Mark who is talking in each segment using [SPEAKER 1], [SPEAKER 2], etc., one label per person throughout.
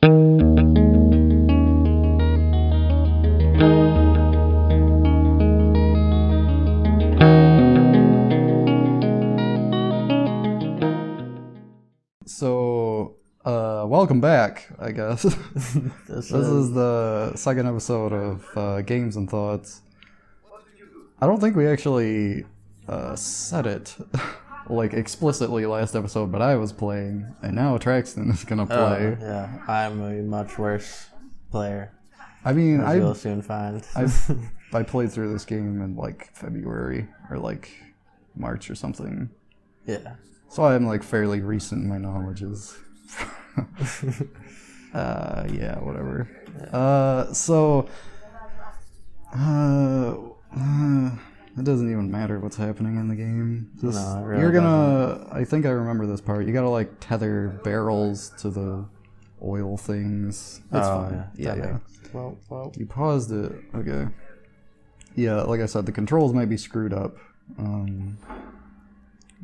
[SPEAKER 1] So, welcome back, I guess. This is the second episode of Games and Thoughts. I don't think we actually said it like explicitly last episode, but I was playing, and now Traxton is gonna play.
[SPEAKER 2] Yeah, I'm a much worse player.
[SPEAKER 1] I mean,
[SPEAKER 2] as you'll soon find.
[SPEAKER 1] I played through this game in like February or like March or something.
[SPEAKER 2] Yeah.
[SPEAKER 1] So I'm like fairly recent in my knowledges. Yeah, whatever. It doesn't even matter what's happening in the game.
[SPEAKER 2] No, it really
[SPEAKER 1] you're gonna.
[SPEAKER 2] doesn't.
[SPEAKER 1] I think I remember this part. You gotta like tether barrels to the oil things. It's fine. Yeah.
[SPEAKER 2] Well.
[SPEAKER 1] You paused it. Okay. Yeah, like I said, the controls might be screwed up.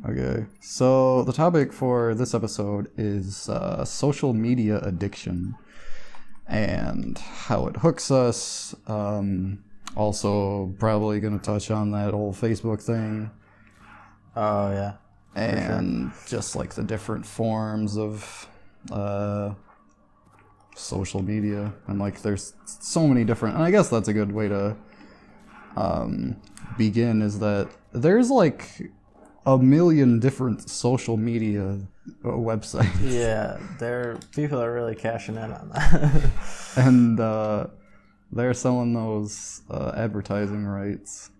[SPEAKER 1] Okay, so the topic for this episode is social media addiction and how it hooks us. Also, probably going to touch on that old Facebook thing.
[SPEAKER 2] Oh, yeah.
[SPEAKER 1] And just like the different forms of social media. And like there's so many different, and I guess that's a good way to begin, is that there's like a million different social media websites.
[SPEAKER 2] Yeah, people are really cashing in on that.
[SPEAKER 1] And they're selling those advertising rights.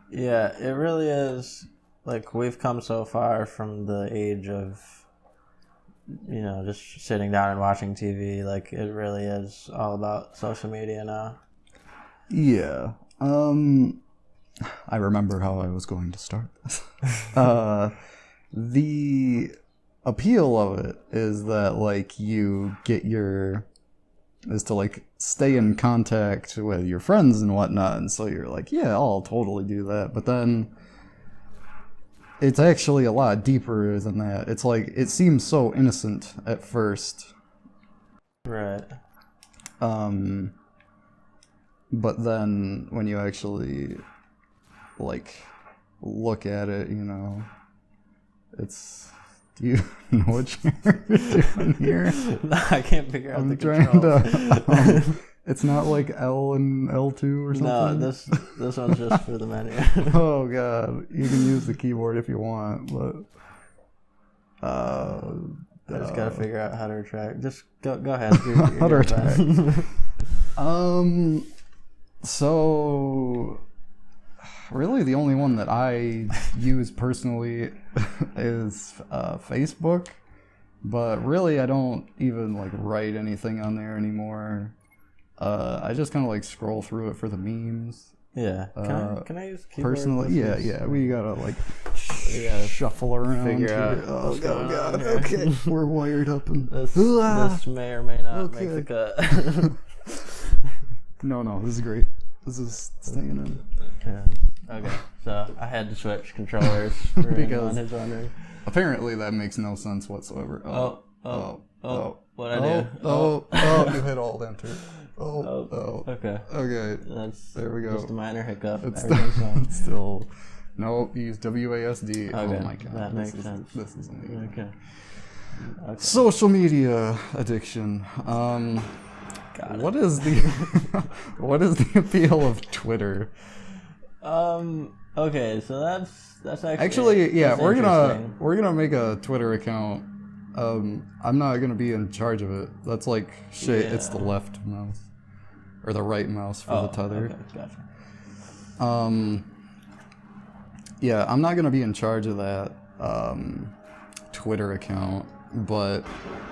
[SPEAKER 2] Yeah, it really is. Like, we've come so far from the age of, just sitting down and watching TV. Like, it really is all about social media now.
[SPEAKER 1] Yeah. I remember how I was going to start this. The appeal of it is that like you get is to like stay in contact with your friends and whatnot, and so you're like, yeah, I'll totally do that. But then it's actually a lot deeper than that. It's like, it seems so innocent at first.
[SPEAKER 2] Right.
[SPEAKER 1] But then when you actually like look at it, it's, do you know what you're doing here?
[SPEAKER 2] No, I can't figure out the
[SPEAKER 1] trying
[SPEAKER 2] controls.
[SPEAKER 1] to it's not like L and L2 or something?
[SPEAKER 2] No, this one's just for the menu.
[SPEAKER 1] Oh god, you can use the keyboard if you want, but
[SPEAKER 2] I just gotta figure out how to retract. Just go ahead.
[SPEAKER 1] How to retract. So, really the only one that I use personally is Facebook, but really I don't even like write anything on there anymore. I just kind of like scroll through it for the memes.
[SPEAKER 2] Yeah. Can I use keyboard?
[SPEAKER 1] Personally, yeah. We gotta like shuffle around.
[SPEAKER 2] Figure out.
[SPEAKER 1] Oh god. Okay, we're wired up and
[SPEAKER 2] this may or may not make the cut.
[SPEAKER 1] No, this is great. This is staying in.
[SPEAKER 2] Yeah. Okay, so I had to switch controllers for
[SPEAKER 1] because
[SPEAKER 2] his wondering.
[SPEAKER 1] Apparently that makes no sense whatsoever.
[SPEAKER 2] What'd I do?
[SPEAKER 1] You hit Alt Enter.
[SPEAKER 2] Okay.
[SPEAKER 1] There we go.
[SPEAKER 2] Just a minor hiccup.
[SPEAKER 1] It's still. Nope, use WASD.
[SPEAKER 2] Okay.
[SPEAKER 1] Oh my god.
[SPEAKER 2] That makes sense.
[SPEAKER 1] This is amazing.
[SPEAKER 2] Okay.
[SPEAKER 1] Social media addiction. What is the appeal of Twitter?
[SPEAKER 2] Okay, so that's
[SPEAKER 1] actually yeah,
[SPEAKER 2] that's
[SPEAKER 1] we're gonna make a Twitter account. I'm not gonna be in charge of it. That's like shit.
[SPEAKER 2] Yeah.
[SPEAKER 1] It's the left mouse or the right mouse for the tether.
[SPEAKER 2] Okay, gotcha.
[SPEAKER 1] Yeah, I'm not gonna be in charge of that Twitter account. But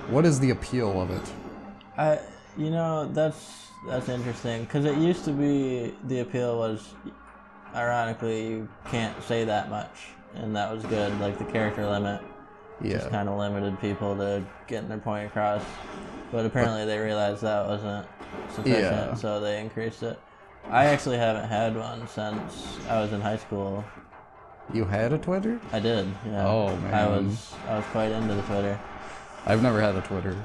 [SPEAKER 1] what is the appeal of it?
[SPEAKER 2] That's interesting, because it used to be the appeal was, ironically, you can't say that much, and that was good. Like the character limit just kind of limited people to getting their point across, but apparently they realized that wasn't sufficient, so they increased it. I actually haven't had one since I was in high school.
[SPEAKER 1] You had a Twitter?
[SPEAKER 2] I did, yeah.
[SPEAKER 1] Oh, man.
[SPEAKER 2] I was quite into the Twitter.
[SPEAKER 1] I've never had a Twitter.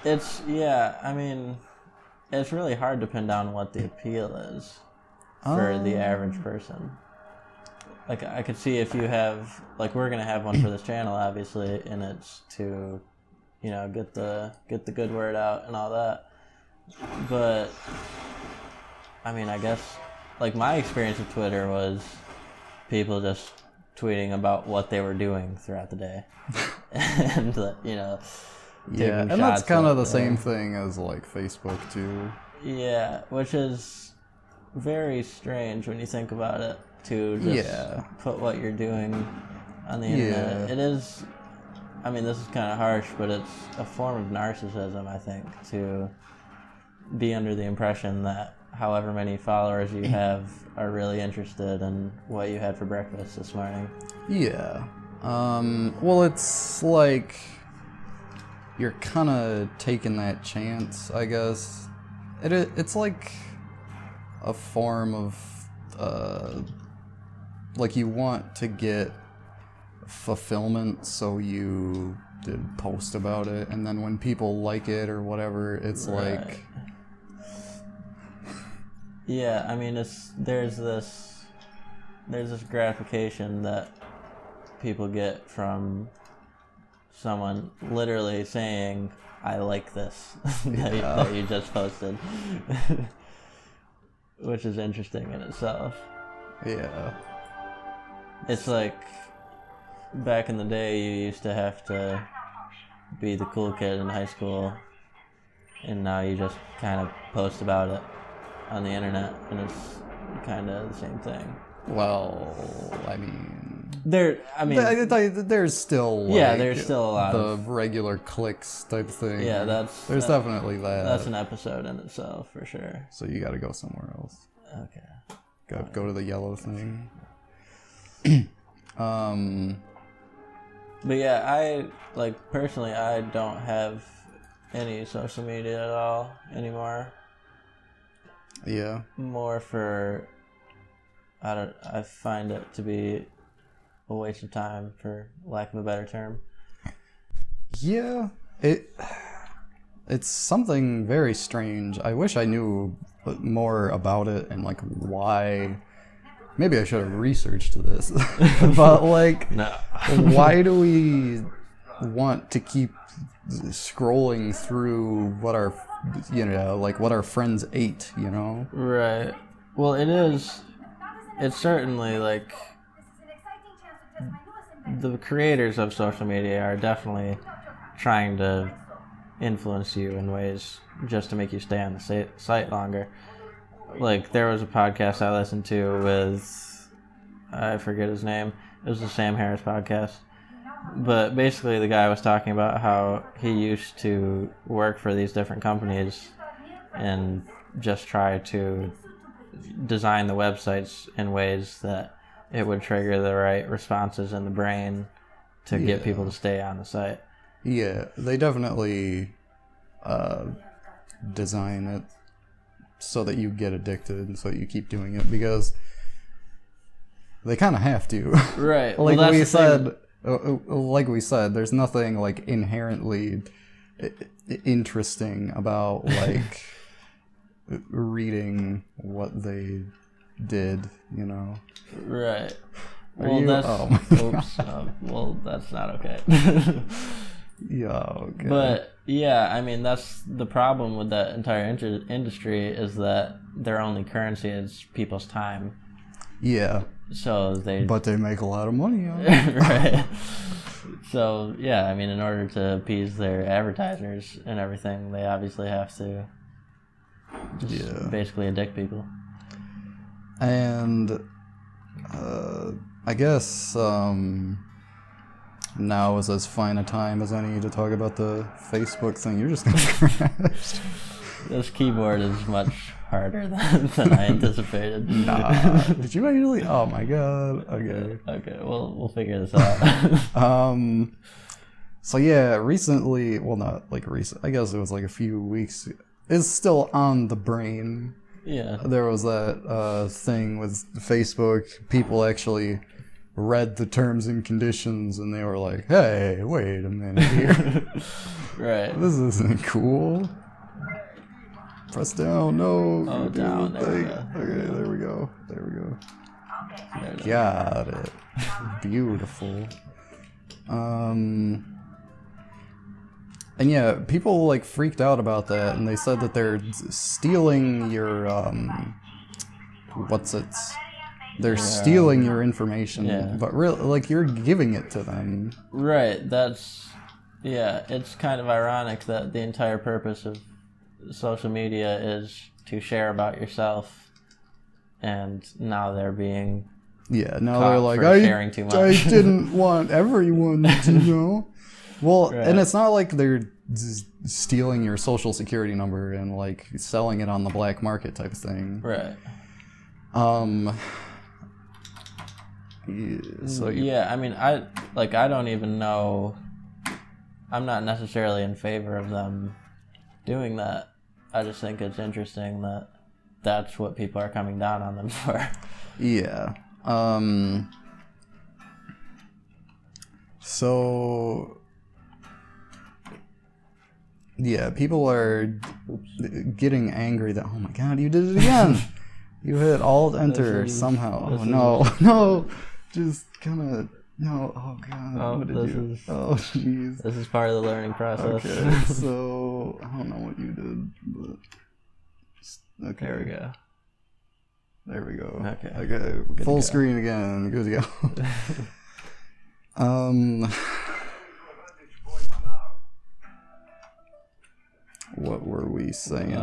[SPEAKER 2] It's really hard to pin down what the appeal is for the average person. Like, I could see if you have, like, we're gonna have one for this channel, obviously, and it's to, get the good word out and all that. But I guess, like, my experience with Twitter was people just tweeting about what they were doing throughout the day, and
[SPEAKER 1] yeah, and that's kind of the same thing as like Facebook too.
[SPEAKER 2] Yeah, which is very strange when you think about it. To just put what you're doing on the internet. It is. This is kind of harsh, but it's a form of narcissism, I think, to be under the impression that however many followers you have are really interested in what you had for breakfast this morning.
[SPEAKER 1] Yeah. Well, it's like you're kind of taking that chance, I guess. It's like a form of, like you want to get fulfillment, so you post about it, and then when people like it or whatever, it's like...
[SPEAKER 2] Yeah, there's this gratification that people get from someone literally saying, "I like this," that you just posted, which is interesting in itself.
[SPEAKER 1] Yeah.
[SPEAKER 2] It's like back in the day, you used to have to be the cool kid in high school, and now you just kind of post about it on the internet, and it's kind of the same thing.
[SPEAKER 1] Well, there's still
[SPEAKER 2] there's still a lot
[SPEAKER 1] of the regular clicks type thing.
[SPEAKER 2] Yeah,
[SPEAKER 1] there's definitely that.
[SPEAKER 2] That's an episode in itself for sure.
[SPEAKER 1] So you got to go somewhere else.
[SPEAKER 2] Okay.
[SPEAKER 1] Go to the yellow thing.
[SPEAKER 2] But yeah, personally, I don't have any social media at all anymore.
[SPEAKER 1] Yeah.
[SPEAKER 2] More for, I find it to be a waste of time, for lack of a better term.
[SPEAKER 1] Yeah, it's something very strange. I wish I knew more about it and like why. Maybe I should have researched this. But like,
[SPEAKER 2] no.
[SPEAKER 1] Why do we want to keep scrolling through what our friends ate,
[SPEAKER 2] Right. Well, it's certainly like the creators of social media are definitely trying to influence you in ways just to make you stay on the site longer. Like, there was a podcast I listened to with, I forget his name. It was the Sam Harris podcast. But basically the guy was talking about how he used to work for these different companies and just try to design the websites in ways that it would trigger the right responses in the brain to get people to stay on the site.
[SPEAKER 1] Yeah, they definitely design it so that you get addicted and so you keep doing it because they kind of have to.
[SPEAKER 2] Right.
[SPEAKER 1] Like we said, there's nothing like inherently interesting about like reading what they did,
[SPEAKER 2] Right.
[SPEAKER 1] Well,
[SPEAKER 2] that's not okay.
[SPEAKER 1] Yeah, okay.
[SPEAKER 2] But yeah, that's the problem with that entire industry is that their only currency is people's time.
[SPEAKER 1] Yeah. But they make a lot of money on it.
[SPEAKER 2] Right. So yeah, in order to appease their advertisers and everything, they obviously have to just basically addict people.
[SPEAKER 1] And I guess now is as fine a time as any to talk about the Facebook thing. You're just gonna crash.
[SPEAKER 2] This keyboard is much harder than I anticipated.
[SPEAKER 1] Nah, did you actually? Oh my god. Okay.
[SPEAKER 2] Okay, we'll figure this out.
[SPEAKER 1] So yeah, recently, well, not like recent. I guess it was like a few weeks. It's still on the brain.
[SPEAKER 2] Yeah.
[SPEAKER 1] There was that thing with Facebook. People actually read the terms and conditions and they were like, hey, wait a minute here.
[SPEAKER 2] Right.
[SPEAKER 1] This isn't cool. Press down, no.
[SPEAKER 2] Oh, down, there we go.
[SPEAKER 1] Okay, there we go. Got it. Beautiful. And yeah, people like freaked out about that, and they said that they're stealing your they're stealing your information, but really, like, you're giving it to them.
[SPEAKER 2] Right. It's kind of ironic that the entire purpose of social media is to share about yourself, and now they're being
[SPEAKER 1] they're like,
[SPEAKER 2] sharing too much.
[SPEAKER 1] I didn't want everyone to know. Well, right. And it's not like they're stealing your social security number and like selling it on the black market type of thing.
[SPEAKER 2] Right.
[SPEAKER 1] So
[SPEAKER 2] I mean, I don't even know. I'm not necessarily in favor of them doing that. I just think it's interesting that that's what people are coming down on them for.
[SPEAKER 1] Yeah. So yeah, people are getting angry that, oh my god, you did it again. You hit Alt Enter somehow. No, just kind of. No, oh god, what did you? Oh jeez.
[SPEAKER 2] This is part of the learning process.
[SPEAKER 1] Okay, so I don't know what you did, but okay.
[SPEAKER 2] There we go.
[SPEAKER 1] Okay. Full screen again. Good to go. What were we saying?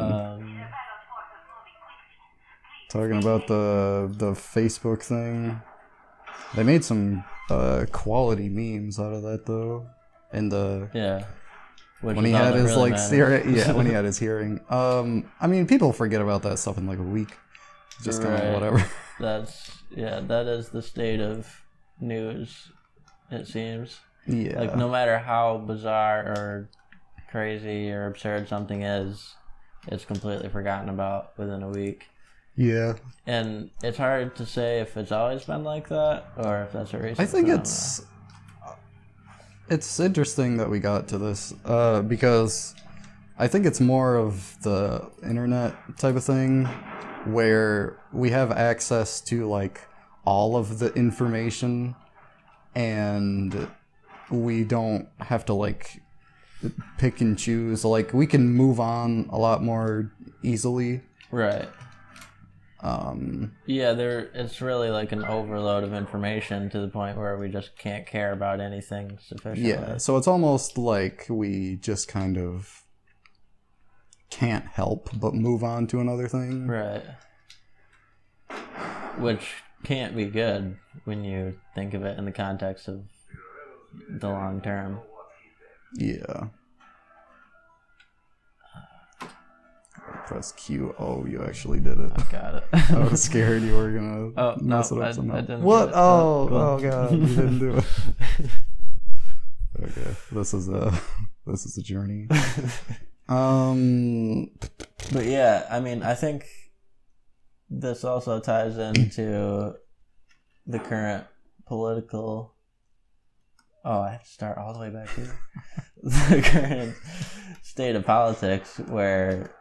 [SPEAKER 1] Talking about the Facebook thing. They made some quality memes out of that though. And when he had his like when he had his hearing. I mean, people forget about that stuff in like a week. Just kind of whatever.
[SPEAKER 2] That is the state of news, it seems.
[SPEAKER 1] Yeah.
[SPEAKER 2] Like, no matter how bizarre or crazy or absurd something is, it's completely forgotten about within a week.
[SPEAKER 1] Yeah.
[SPEAKER 2] And it's hard to say if it's always been like that or if that's a recent
[SPEAKER 1] I think
[SPEAKER 2] phenomenon.
[SPEAKER 1] It's interesting that we got to this because I think it's more of the internet type of thing where we have access to like all of the information and we don't have to like pick and choose. Like, we can move on a lot more easily.
[SPEAKER 2] Right. It's really like an overload of information to the point where we just can't care about anything sufficiently.
[SPEAKER 1] Yeah, so it's almost like we just kind of can't help but move on to another thing.
[SPEAKER 2] Right. Which can't be good when you think of it in the context of the long term.
[SPEAKER 1] Yeah. Press Q. Oh, you actually did it.
[SPEAKER 2] I got it.
[SPEAKER 1] I was scared you were gonna mess it up somehow.
[SPEAKER 2] I didn't.
[SPEAKER 1] What? Oh god, you didn't do it. Okay, this is a journey.
[SPEAKER 2] But yeah, I mean, I think this also ties into the current political. Oh, I have to start all the way back here. The current state of politics where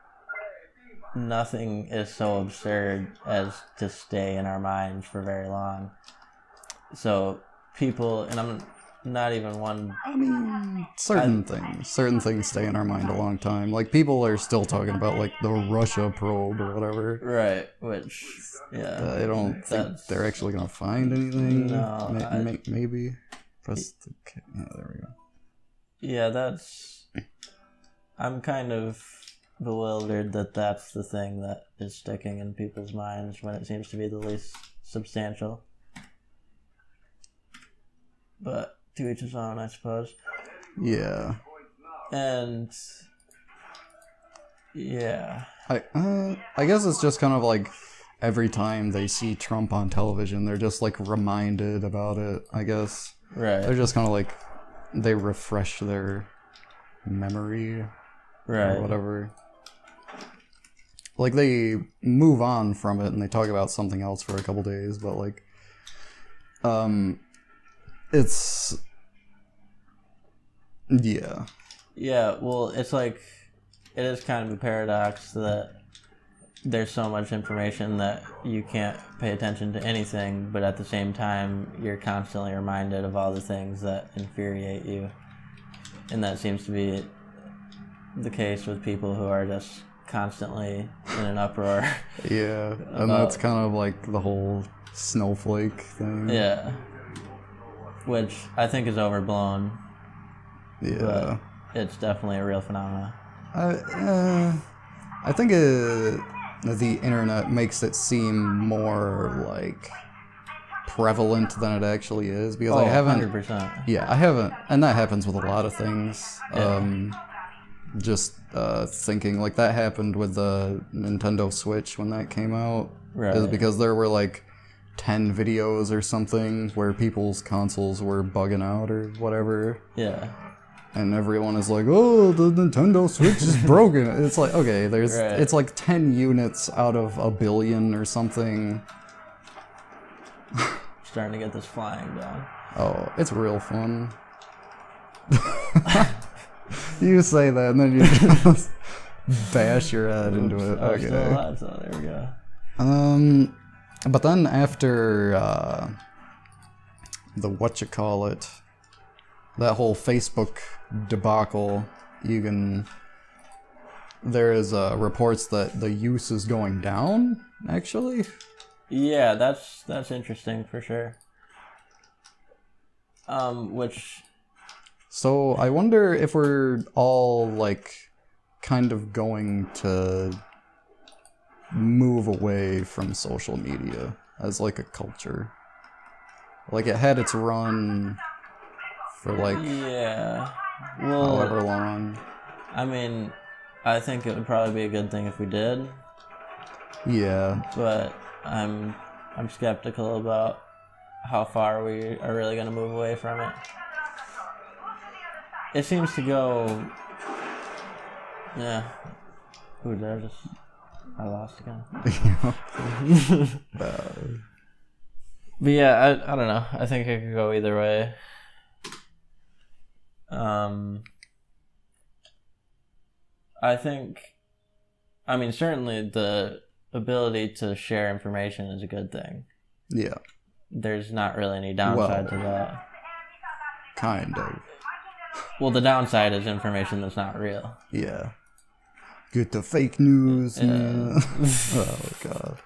[SPEAKER 2] nothing is so absurd as to stay in our minds for very long. So people, and I'm not even one...
[SPEAKER 1] I mean, certain things stay in our mind a long time. Like, people are still talking about, like, the Russia probe or whatever.
[SPEAKER 2] Right, which, yeah.
[SPEAKER 1] I don't think they're actually going to find anything.
[SPEAKER 2] No.
[SPEAKER 1] Maybe. Press the... Yeah, there we go.
[SPEAKER 2] Yeah, I'm kind of bewildered that that's the thing that is sticking in people's minds when it seems to be the least substantial. But to each his own, I suppose.
[SPEAKER 1] Yeah.
[SPEAKER 2] And yeah.
[SPEAKER 1] I guess it's just kind of like every time they see Trump on television, they're just like reminded about it, I guess.
[SPEAKER 2] Right.
[SPEAKER 1] They're just kind of like, they refresh their memory.
[SPEAKER 2] Right.
[SPEAKER 1] Or whatever. Like, they move on from it and they talk about something else for a couple days, but like, It's yeah.
[SPEAKER 2] Yeah, well, it's like it is kind of a paradox that there's so much information that you can't pay attention to anything, but at the same time, you're constantly reminded of all the things that infuriate you. And that seems to be the case with people who are just constantly in an uproar.
[SPEAKER 1] Yeah, and that's kind of like the whole snowflake thing.
[SPEAKER 2] Yeah. Which I think is overblown.
[SPEAKER 1] Yeah.
[SPEAKER 2] But it's definitely a real phenomenon.
[SPEAKER 1] I think the internet makes it seem more like prevalent than it actually is, because I haven't
[SPEAKER 2] 100%.
[SPEAKER 1] Yeah, I haven't, and that happens with a lot of things. Just thinking like that happened with the Nintendo Switch when that came out.
[SPEAKER 2] Right.
[SPEAKER 1] Is because there were like 10 videos or something where people's consoles were bugging out or whatever.
[SPEAKER 2] Yeah.
[SPEAKER 1] And everyone is like, "Oh, the Nintendo Switch is broken." It's like, okay, it's like 10 units out of a billion or something.
[SPEAKER 2] Starting to get this flying down.
[SPEAKER 1] Oh, it's real fun. You say that and then you just bash your head into it.
[SPEAKER 2] Oh,
[SPEAKER 1] okay.
[SPEAKER 2] still alive, so there we go.
[SPEAKER 1] But then after the whatchamacallit, that whole Facebook debacle, there is reports that the use is going down, actually.
[SPEAKER 2] Yeah, that's interesting for sure.
[SPEAKER 1] So I wonder if we're all like kind of going to move away from social media as like a culture. Like it had its run for like however long.
[SPEAKER 2] I mean, I think it would probably be a good thing if we did.
[SPEAKER 1] Yeah.
[SPEAKER 2] But I'm skeptical about how far we are really going to move away from it. It seems to go. Yeah. Ooh, I lost again. But yeah, I don't know. I think it could go either way. I mean, certainly the ability to share information is a good thing.
[SPEAKER 1] Yeah.
[SPEAKER 2] There's not really any downside to that.
[SPEAKER 1] Kind of.
[SPEAKER 2] Well, the downside is information that's not real.
[SPEAKER 1] Yeah. Get the fake news. Yeah. Oh, God.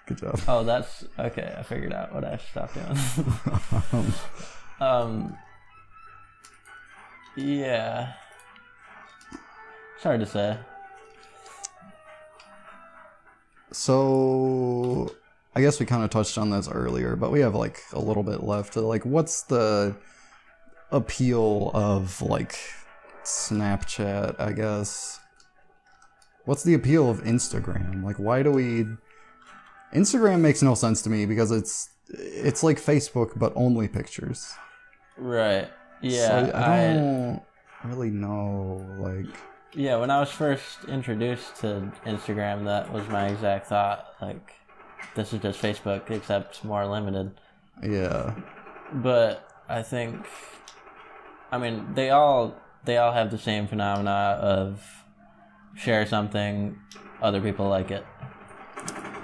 [SPEAKER 1] Good job.
[SPEAKER 2] Oh, that's... Okay, I figured out what I should stop doing. Yeah. It's hard to say.
[SPEAKER 1] So, I guess we kind of touched on this earlier, but we have like a little bit left. Like, what's the appeal of like Snapchat, I guess? What's the appeal of Instagram? Like, why do we... Instagram makes no sense to me because it's like Facebook, but only pictures.
[SPEAKER 2] Right. Yeah.
[SPEAKER 1] So I don't really know, like...
[SPEAKER 2] Yeah, when I was first introduced to Instagram, that was my exact thought. Like, this is just Facebook, except more limited.
[SPEAKER 1] Yeah.
[SPEAKER 2] But I think... I mean, they all have the same phenomena of share something, other people like it.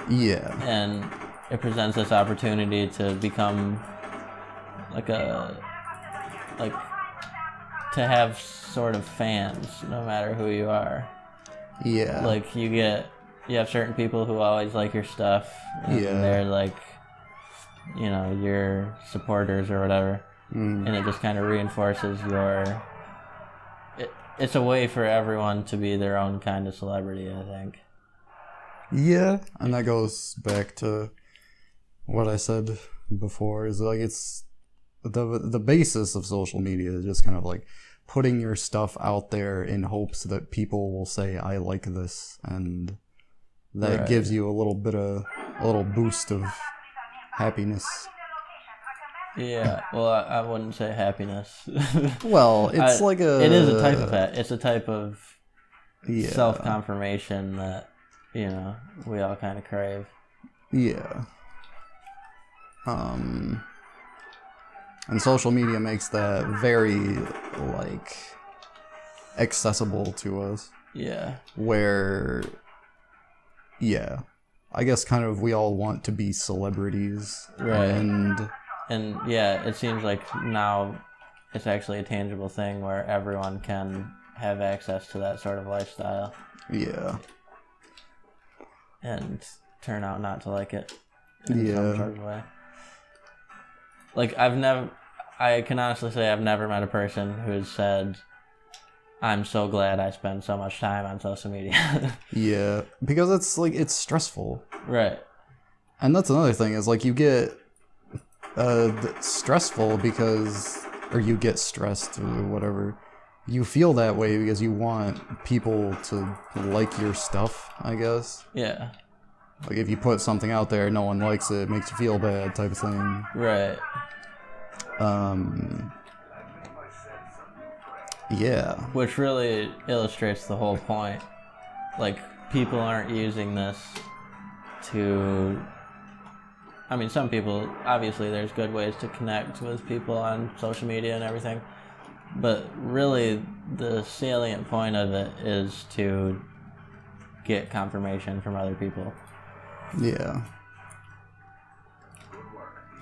[SPEAKER 1] Yeah.
[SPEAKER 2] And it presents this opportunity to become to have sort of fans, no matter who you are.
[SPEAKER 1] Yeah.
[SPEAKER 2] Like you have certain people who always like your stuff. And they're like, your supporters or whatever. And it just kind of reinforces it's a way for everyone to be their own kind of celebrity, I think.
[SPEAKER 1] Yeah, and that goes back to what I said before, is like it's the basis of social media is just kind of like putting your stuff out there in hopes that people will say, I like this, and that gives you a little boost of happiness.
[SPEAKER 2] Yeah, well, I wouldn't say happiness.
[SPEAKER 1] Well, it's
[SPEAKER 2] it is a type of it's a type of self-confirmation that we all kind of crave.
[SPEAKER 1] Yeah. And social media makes that very, like, accessible to us.
[SPEAKER 2] Yeah.
[SPEAKER 1] Where, yeah, I guess kind of we all want to be celebrities.
[SPEAKER 2] Right.
[SPEAKER 1] And
[SPEAKER 2] yeah, it seems like now it's actually a tangible thing where everyone can have access to that sort of lifestyle.
[SPEAKER 1] Yeah.
[SPEAKER 2] And turn out not to like it in some sort of way. Like, I can honestly say I've never met a person who's said, I'm so glad I spend so much time on social media.
[SPEAKER 1] Yeah, because it's stressful.
[SPEAKER 2] Right.
[SPEAKER 1] And that's another thing is, like, you get stressful because, or you get stressed or whatever. You feel that way because you want people to like your stuff, I guess.
[SPEAKER 2] Yeah.
[SPEAKER 1] Like, if you put something out there, no one likes it, it makes you feel bad type of thing.
[SPEAKER 2] Right.
[SPEAKER 1] Yeah.
[SPEAKER 2] Which really illustrates the whole point. Like, people aren't using this to... I mean, some people, obviously there's good ways to connect with people on social media and everything, but really the salient point of it is to get confirmation from other people.
[SPEAKER 1] Yeah.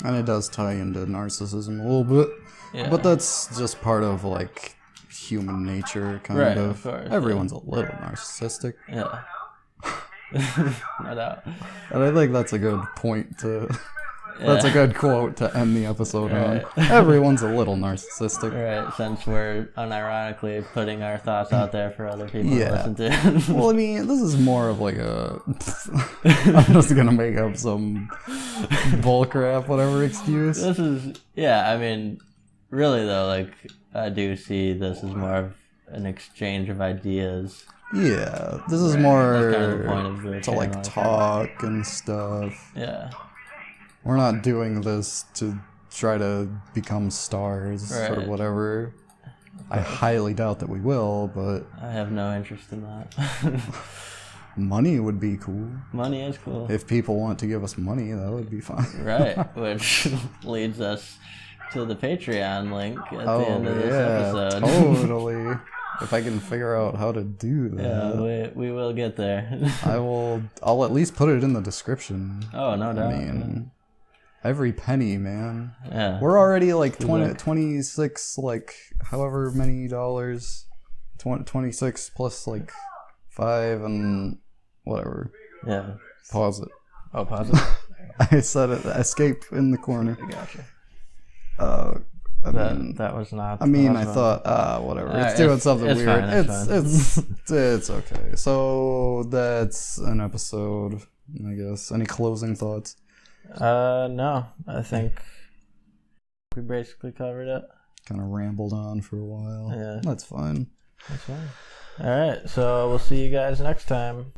[SPEAKER 1] And it does tie into narcissism a little bit.
[SPEAKER 2] Yeah.
[SPEAKER 1] But that's just part of, like, human nature, kind
[SPEAKER 2] Right,
[SPEAKER 1] of.
[SPEAKER 2] of course,
[SPEAKER 1] Everyone's a little narcissistic.
[SPEAKER 2] Yeah. No doubt.
[SPEAKER 1] And I think that's a good point to... That's a good quote to end the episode
[SPEAKER 2] Right.
[SPEAKER 1] on. Everyone's a little narcissistic.
[SPEAKER 2] Right, since we're unironically putting our thoughts out there for other people
[SPEAKER 1] Yeah.
[SPEAKER 2] to listen to.
[SPEAKER 1] Well, I mean, this is more of like a... I'm just gonna make up some bullcrap, whatever excuse.
[SPEAKER 2] This is, yeah, I mean, really though, like, I do see this as more of an exchange of ideas.
[SPEAKER 1] Yeah, this is
[SPEAKER 2] Right.
[SPEAKER 1] more
[SPEAKER 2] That's kind of the point of the
[SPEAKER 1] to,
[SPEAKER 2] channel,
[SPEAKER 1] like,
[SPEAKER 2] I think.
[SPEAKER 1] talk and stuff.
[SPEAKER 2] Yeah.
[SPEAKER 1] We're not doing this to try to become stars or
[SPEAKER 2] Right.
[SPEAKER 1] whatever. I highly doubt that we will, but
[SPEAKER 2] I have no interest in that.
[SPEAKER 1] money would be cool.
[SPEAKER 2] Money is cool.
[SPEAKER 1] If people want to give us money, that would be fine.
[SPEAKER 2] Right, which leads us to the Patreon link at the end of this episode.
[SPEAKER 1] Totally. If I can figure out how to do that.
[SPEAKER 2] Yeah, we will get there.
[SPEAKER 1] I'll at least put it in the description.
[SPEAKER 2] Oh, no doubt.
[SPEAKER 1] I mean, every penny, man.
[SPEAKER 2] Yeah.
[SPEAKER 1] We're already like 26, like, however many dollars. 26 plus like 5 and whatever.
[SPEAKER 2] Yeah.
[SPEAKER 1] Pause it.
[SPEAKER 2] Oh, pause it.
[SPEAKER 1] I said it. Escape in the corner.
[SPEAKER 2] Gotcha. That was not.
[SPEAKER 1] I mean,
[SPEAKER 2] that
[SPEAKER 1] I
[SPEAKER 2] was
[SPEAKER 1] thought, whatever.
[SPEAKER 2] Alright,
[SPEAKER 1] It's doing something
[SPEAKER 2] it's
[SPEAKER 1] weird.
[SPEAKER 2] fine,
[SPEAKER 1] It's okay. So that's an episode, I guess. Any closing thoughts?
[SPEAKER 2] No, I think we basically covered it.
[SPEAKER 1] Kind of rambled on for a while.
[SPEAKER 2] Yeah.
[SPEAKER 1] That's fine.
[SPEAKER 2] That's fine. All right, so we'll see you guys next time.